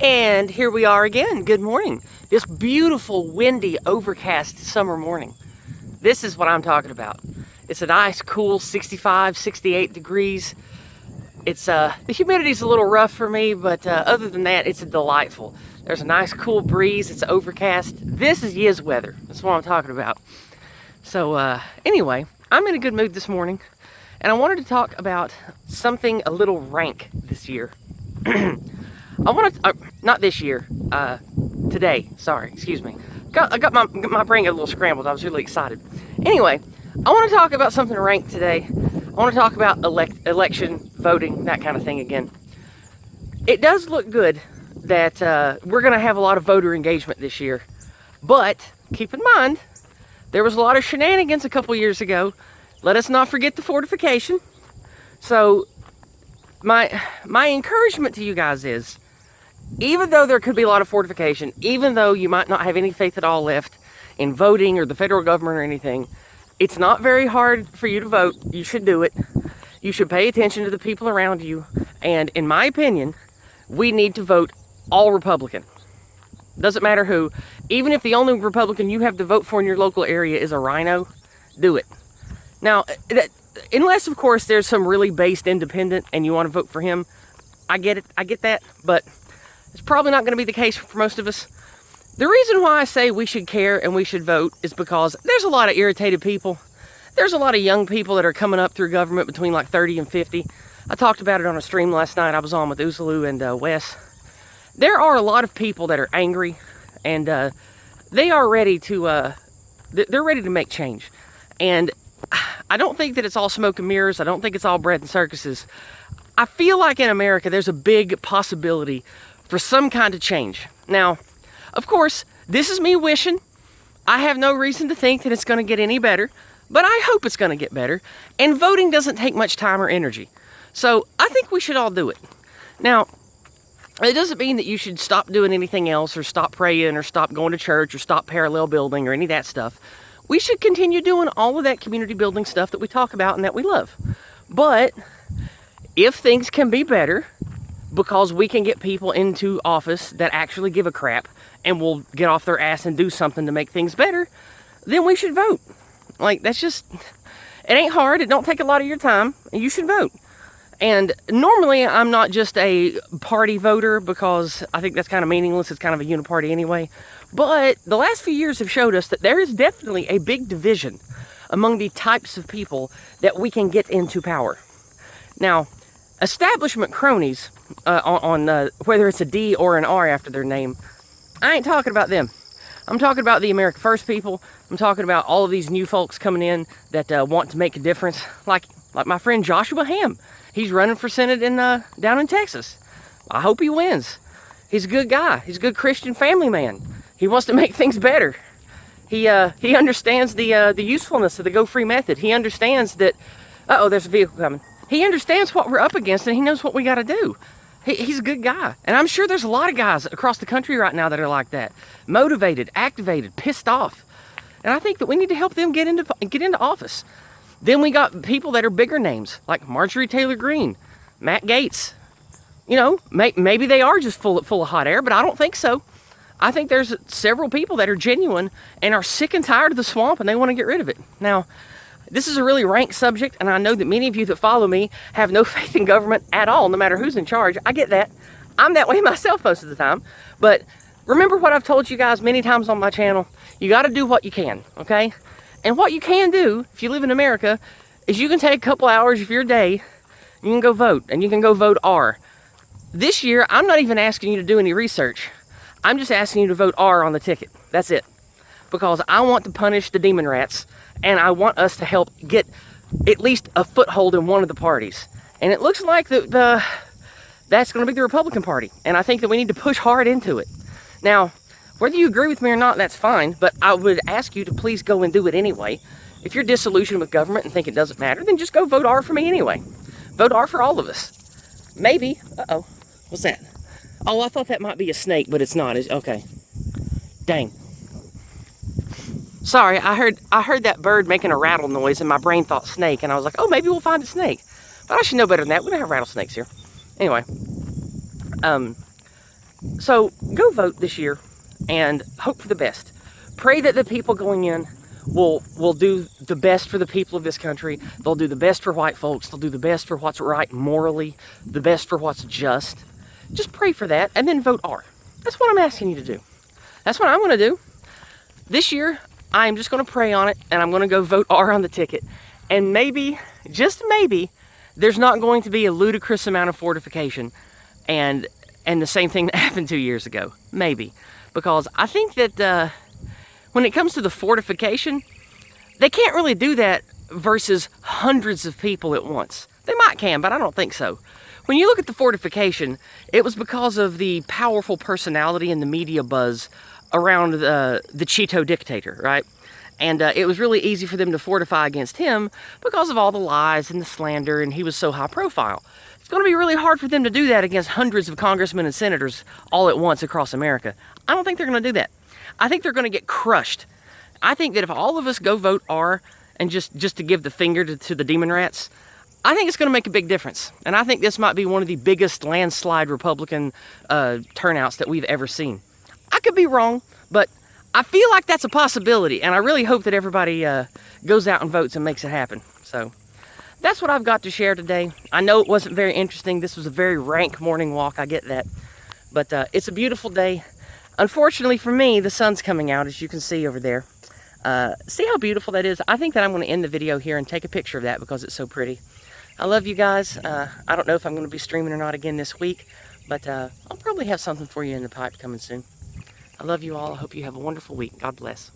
And here we are again. Good morning. This beautiful, windy, overcast summer morning. This is what I'm talking about. It's a nice, cool 65, 68 degrees. It's the humidity's a little rough for me, but other than that, it's delightful. There's a nice, cool breeze. It's overcast. This is Yizz weather. That's what I'm talking about. So anyway, I'm in a good mood this morning, and I wanted to talk about something a little rank this year. I want to, not this year, today, sorry, excuse me. I got my brain a little scrambled. I was really excited. Anyway, I want to talk about something rank today. I want to talk about election voting, that kind of thing again. It does look good that we're going to have a lot of voter engagement this year. But keep in mind, there was a lot of shenanigans a couple years ago. Let us not forget the fortification. So my encouragement to you guys is, even though there could be a lot of fortification, even though you might not have any faith at all left in voting or the federal government or anything, it's not very hard for you to vote. You should do it. You should pay attention to the people around you. And in my opinion, we need to vote all Republican. Doesn't matter who. Even if the only Republican you have to vote for in your local area is a rhino, do it. Now, unless, of course, there's some really based independent and you want to vote for him, I get it. I get that. But it's probably not going to be the case for most of us. The reason why I say we should care and we should vote is because there's a lot of irritated people. There's a lot of young people that are coming up through government between like 30 and 50. I talked about it on a stream last night. I was on with Uzulu and Wes. There are a lot of people that are angry, and they are ready to, they're ready to make change. And I don't think that it's all smoke and mirrors. I don't think it's all bread and circuses. I feel like in America, there's a big possibility for some kind of change. Now, of course, this is me wishing. I have no reason to think that it's going to get any better, but I hope it's going to get better. And voting doesn't take much time or energy. So I think we should all do it. Now, it doesn't mean that you should stop doing anything else or stop praying or stop going to church or stop parallel building or any of that stuff. We should continue doing all of that community building stuff that we talk about and that we love. But if things can be better, because we can get people into office that actually give a crap and will get off their ass and do something to make things better, then we should vote. Like, that's just, it ain't hard. It don't take a lot of your time, and you should vote. And normally I'm not just a party voter because I think that's kind of meaningless. It's kind of a uniparty anyway. But the last few years have showed us that there is definitely a big division among the types of people that we can get into power. Now, establishment cronies, whether it's a D or an R after their name, I ain't talking about them. I'm talking about the America First people. I'm talking about all of these new folks coming in that want to make a difference, like my friend Joshua Ham. He's running for Senate down in Texas. I hope he wins. He's a good guy. He's a good Christian family man. He wants to make things better. He understands the usefulness of the Go Free method. He understands that, uh-oh, there's a vehicle coming. He understands what we're up against, and he knows what we got to do. He's a good guy. And I'm sure there's a lot of guys across the country right now that are like that. Motivated, activated, pissed off. And I think that we need to help them get into office. Then we got people that are bigger names, like Marjorie Taylor Greene, Matt Gaetz. You know, maybe they are just full of hot air, but I don't think so. I think there's several people that are genuine and are sick and tired of the swamp, and they want to get rid of it. Now, this is a really rank subject, and I know that many of you that follow me have no faith in government at all, no matter who's in charge. I get that. I'm that way myself most of the time. But remember what I've told you guys many times on my channel. You got to do what you can, okay? And what you can do, if you live in America, is you can take a couple hours of your day, you can go vote, and you can go vote R. This year, I'm not even asking you to do any research. I'm just asking you to vote R on the ticket. That's it. Because I want to punish the demon rats, and I want us to help get at least a foothold in one of the parties. And it looks like that's going to be the Republican Party, and I think that we need to push hard into it. Now, whether you agree with me or not, that's fine, but I would ask you to please go and do it anyway. If you're disillusioned with government and think it doesn't matter, then just go vote R for me anyway. Vote R for all of us. Maybe, uh-oh, what's that? Oh, I thought that might be a snake, but it's not. Okay. Dang. Sorry, I heard that bird making a rattle noise, and my brain thought snake, and I was like, oh, maybe we'll find a snake. But I should know better than that. We don't have rattlesnakes here. Anyway, So go vote this year and hope for the best. Pray that the people going in will do the best for the people of this country. They'll do the best for white folks. They'll do the best for what's right morally, the best for what's just. Just pray for that and then vote R. That's what I'm asking you to do. That's what I'm going to do. This year, I'm just going to pray on it, and I'm going to go vote R on the ticket. And maybe, just maybe, there's not going to be a ludicrous amount of fortification and the same thing that happened 2 years ago. Maybe. Because I think that when it comes to the fortification, they can't really do that versus hundreds of people at once. They might can, but I don't think so. When you look at the fortification, it was because of the powerful personality and the media buzz around the Cheeto dictator, right? And it was really easy for them to fortify against him because of all the lies and the slander, and he was so high profile. It's going to be really hard for them to do that against hundreds of congressmen and senators all at once across America. I don't think they're going to do that. I think they're going to get crushed. I think that if all of us go vote R and just to give the finger to the demon rats, I think it's going to make a big difference. And I think this might be one of the biggest landslide Republican turnouts that we've ever seen. I could be wrong, but I feel like that's a possibility, and I really hope that everybody goes out and votes and makes it happen. So that's what I've got to share today. I know it wasn't very interesting. This was a very rank morning walk, I get that. But it's a beautiful day. Unfortunately for me, the sun's coming out, as you can see over there. See how beautiful that is? I think that I'm going to end the video here and take a picture of that because it's so pretty. I love you guys. I don't know if I'm going to be streaming or not again this week, but I'll probably have something for you in the pipe coming soon. I love you all. I hope you have a wonderful week. God bless.